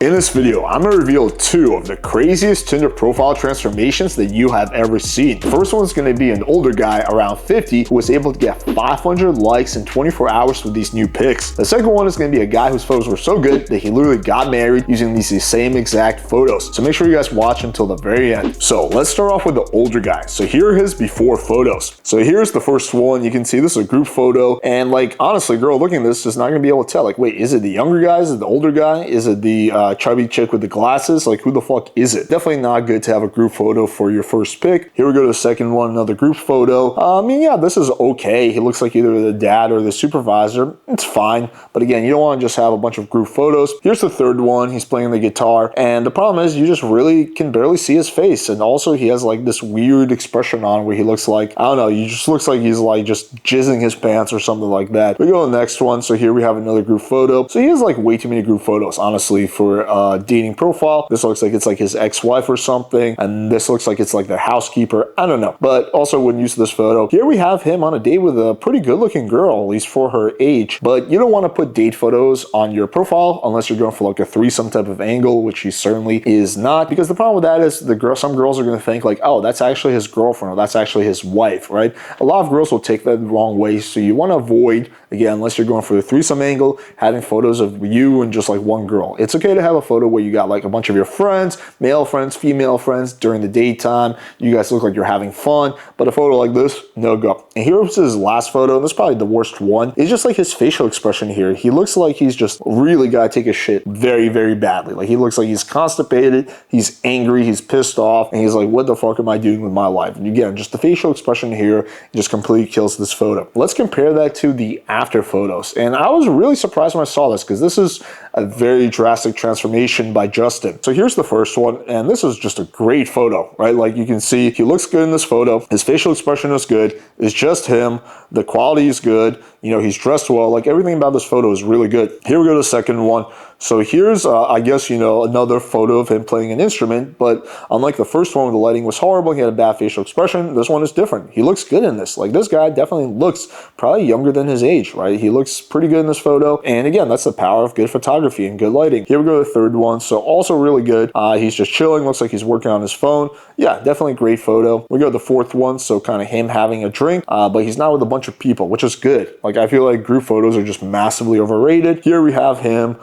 In this video, I'm going to reveal 2 of the craziest Tinder profile transformations that you have ever seen. The first one is going to be an older guy around 50 who was able to get 500 likes in 24 hours with these new pics. The second one is going to be a guy whose photos were so good that he literally got married using these same exact photos. So make sure you guys watch until the very end. So let's start off with the older guy. So here are his before photos. So here's the first one. You can see this is a group photo, and like honestly, girl looking at this is not going to be able to tell. Like, wait, is it the younger guy? Is it the older guy? Is it the chubby chick with the glasses? Like, who the fuck is it? Definitely not good to have a group photo for your first pick. Here we go to the second one, another group photo. I mean, yeah, this is okay. He looks like either the dad or the supervisor. It's fine. But again, you don't want to just have a bunch of group photos. Here's the third one. He's playing the guitar. And the problem is you just really can barely see his face. And also he has like this weird expression on where he looks like, I don't know, he just looks like he's like just jizzing his pants or something like that. We go to the next one. So here we have another group photo. So he has like way too many group photos, honestly, for dating profile. This looks like it's like his ex-wife or something, and this looks like it's like their housekeeper. I don't know, but also when used to this photo, here we have him on a date with a pretty good-looking girl, at least for her age. But you don't want to put date photos on your profile unless you're going for like a threesome type of angle, which he certainly is not. Because the problem with that is some girls are going to think like, oh, that's actually his girlfriend or that's actually his wife, right? A lot of girls will take that the wrong way, so you want to avoid, again, unless you're going for the threesome angle, having photos of you and just like one girl. It's okay to have a photo where you got like a bunch of your friends, male friends, female friends during the daytime. You guys look like you're having fun, but a photo like this, no go. And here's his last photo, and this is probably the worst one. It's just like his facial expression here. He looks like he's just really got to take a shit very, very badly. Like he looks like he's constipated, he's angry, he's pissed off, and he's like, what the fuck am I doing with my life? And again, just the facial expression here just completely kills this photo. Let's compare that to the after photos. And I was really surprised when I saw this because this is a very drastic transformation by Justin. So here's the first one, and this is just a great photo, right? Like you can see he looks good in this photo. His facial expression is good. It's just him. The quality is good. You know, he's dressed well. Like everything about this photo is really good. Here we go to the second one. So here's, I guess, you know, another photo of him playing an instrument, but unlike the first one where the lighting was horrible, he had a bad facial expression, this one is different. He looks good in this. Like this guy definitely looks probably younger than his age, right? He looks pretty good in this photo. And again, that's the power of good photography and good lighting. Here we go to the third one. So also really good. He's just chilling. Looks like he's working on his phone. Yeah, definitely great photo. We go to the fourth one. So kind of him having a drink, but he's not with a bunch of people, which is good. Like I feel like group photos are just massively overrated. Here we have him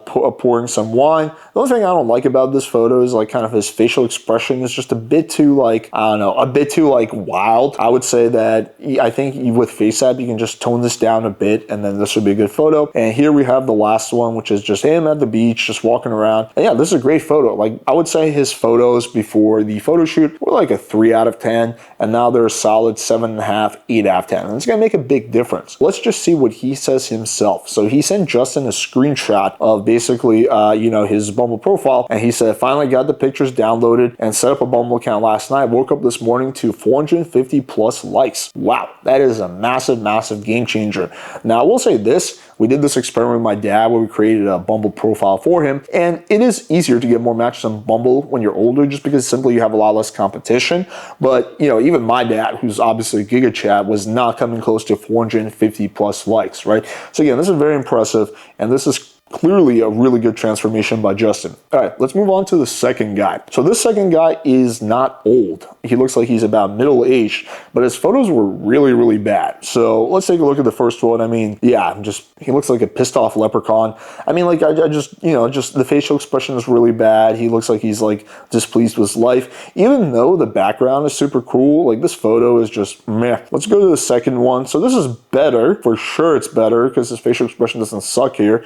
pouring some wine. The only thing I don't like about this photo is like kind of his facial expression is just a bit too like, I don't know, a bit too like wild. I would say that I think with FaceApp you can just tone this down a bit and then this would be a good photo. And here we have the last one, which is just him at the beach just walking around. And yeah, this is a great photo. Like I would say his photos before the photo shoot were like a 3 out of 10 and now they're a solid 7.5, 8 out of 10. And it's gonna make a big difference. Let's just see what he says himself. So he sent Justin a screenshot of basically, you know, his Bumble profile. And he said, finally got the pictures downloaded and set up a Bumble account last night. Woke up this morning to 450 plus likes. Wow, that is a massive, massive game changer. Now, I will say this. We did this experiment with my dad where we created a Bumble profile for him. And it is easier to get more matches on Bumble when you're older just because simply you have a lot less competition. But, you know, even my dad, who's obviously Giga Chad, was not coming close to 450 plus likes, right? So again, this is very impressive. And this is clearly a really good transformation by Justin. All right, let's move on to the second guy. So this second guy is not old. He looks like he's about middle-aged, but his photos were really, really bad. So let's take a look at the first one. I mean, yeah, he looks like a pissed off leprechaun. I mean, like I just, you know, just the facial expression is really bad. He looks like he's like displeased with his life. Even though the background is super cool, like this photo is just meh. Let's go to the second one. So this is better. For sure it's better because his facial expression doesn't suck here.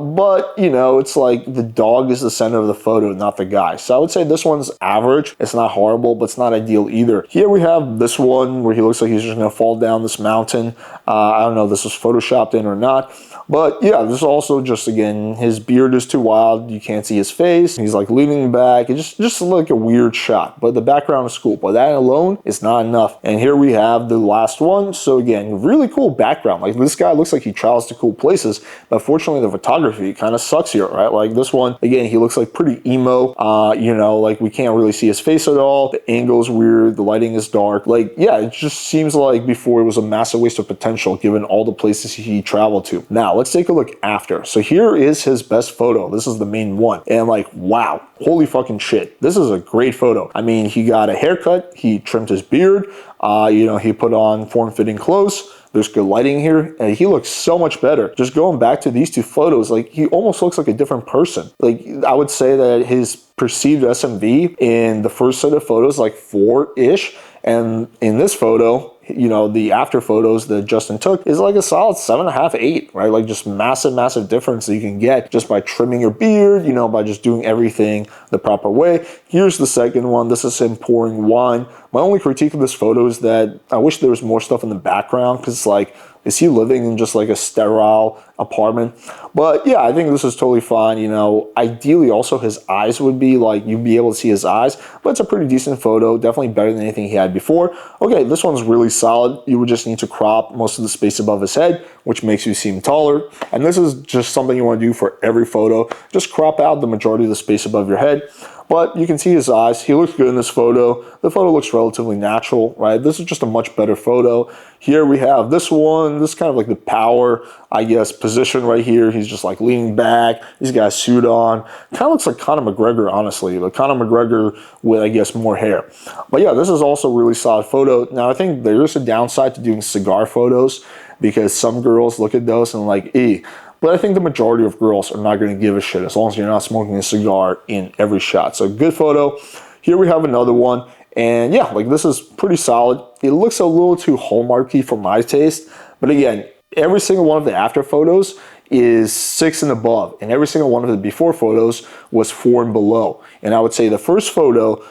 But, you know, it's like the dog is the center of the photo, not the guy. So I would say this one's average. It's not horrible, but it's not ideal either. Here we have this one where he looks like he's just going to fall down this mountain. I don't know if this was photoshopped in or not. But yeah, this is also just, again, his beard is too wild. You can't see his face. He's like leaning back. It's just like a weird shot. But the background is cool. But that alone is not enough. And here we have the last one. So again, really cool background. Like this guy looks like he travels to cool places. But fortunately, the photography photography kind of sucks here, right? Like this one, again, he looks like pretty emo, you know, like we can't really see his face at all. The angle's weird, the lighting is dark. Like, yeah, it just seems like before it was a massive waste of potential given all the places he traveled to. Now, let's take a look after. So here is his best photo. This is the main one. And like, wow, holy fucking shit. This is a great photo. I mean, he got a haircut, he trimmed his beard, you know, he put on form-fitting clothes. There's good lighting here, and he looks so much better. Just going back to these two photos, like he almost looks like a different person. Like I would say that his perceived SMV in the first set of photos, like 4-ish, and in this photo, you know, the after photos that Justin took is like a solid 7.5, 8, right? Like just massive difference that you can get just by trimming your beard, you know, by just doing everything the proper way. Here's the second one. This is him pouring wine. My only critique of this photo is that I wish there was more stuff in the background because like, is he living in just like a sterile apartment? But yeah, I think this is totally fine. You know, ideally also his eyes would be like, you'd be able to see his eyes, but it's a pretty decent photo. Definitely better than anything he had before. Okay, this one's really solid. You would just need to crop most of the space above his head, which makes you seem taller. And this is just something you want to do for every photo. Just crop out the majority of the space above your head. But you can see his eyes. He looks good in this photo. The photo looks relatively natural, right? This is just a much better photo. Here we have this one. This is kind of like the power, I guess, position right here. He's just like leaning back. He's got a suit on. Kind of looks like Conor McGregor, honestly. Like Conor McGregor with, I guess, more hair. But yeah, this is also a really solid photo. Now, I think there is a downside to doing cigar photos because some girls look at those and like, eh. But I think the majority of girls are not going to give a shit as long as you're not smoking a cigar in every shot. So good photo. Here we have another one. And yeah, like this is pretty solid. It looks a little too hallmarky for my taste. But again, every single one of the after photos is 6 and above. And every single one of the before photos was 4 and below. And I would say the first photo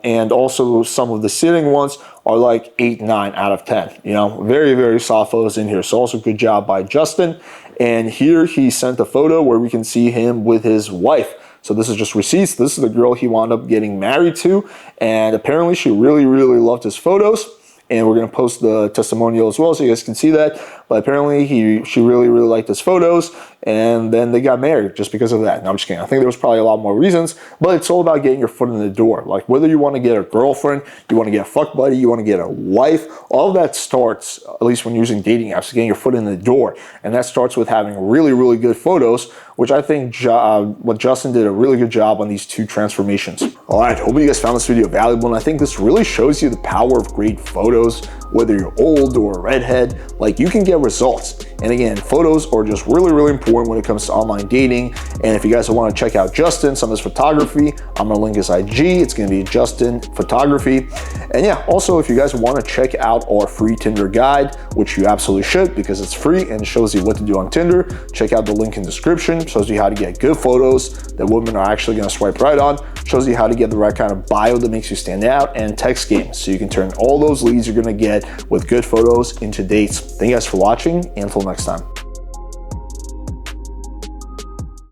and also some of the sitting ones are like 8, 9 out of 10. You know, very solid photos in here. So also good job by Justin. And here he sent a photo where we can see him with his wife. So this is just receipts. This is the girl he wound up getting married to. And apparently she really loved his photos. And we're going to post the testimonial as well so you guys can see that. But apparently she really liked his photos. And then they got married just because of that. No, I'm just kidding. I think there was probably a lot more reasons. But it's all about getting your foot in the door. Like whether you want to get a girlfriend, you want to get a fuck buddy, you want to get a wife. All of that starts, at least when using dating apps, getting your foot in the door. And that starts with having really good photos, which I think what Justin did a really good job on these 2 transformations. All right, hope you guys found this video valuable. And I think this really shows you the power of great photos. Whether you're old or a redhead, like you can get results. And again, photos are just really important when it comes to online dating. And if you guys want to check out Justin, some of his photography, I'm gonna link his IG. It's gonna be Justin Photography. And yeah, also if you guys want to check out our free Tinder guide, which you absolutely should because it's free and shows you what to do on Tinder, check out the link in the description. Shows you how to get good photos that women are actually gonna swipe right on. Shows you how to get the right kind of bio that makes you stand out, and text games. So you can turn all those leads you're gonna get with good photos into dates. Thank you guys for watching, and until next time.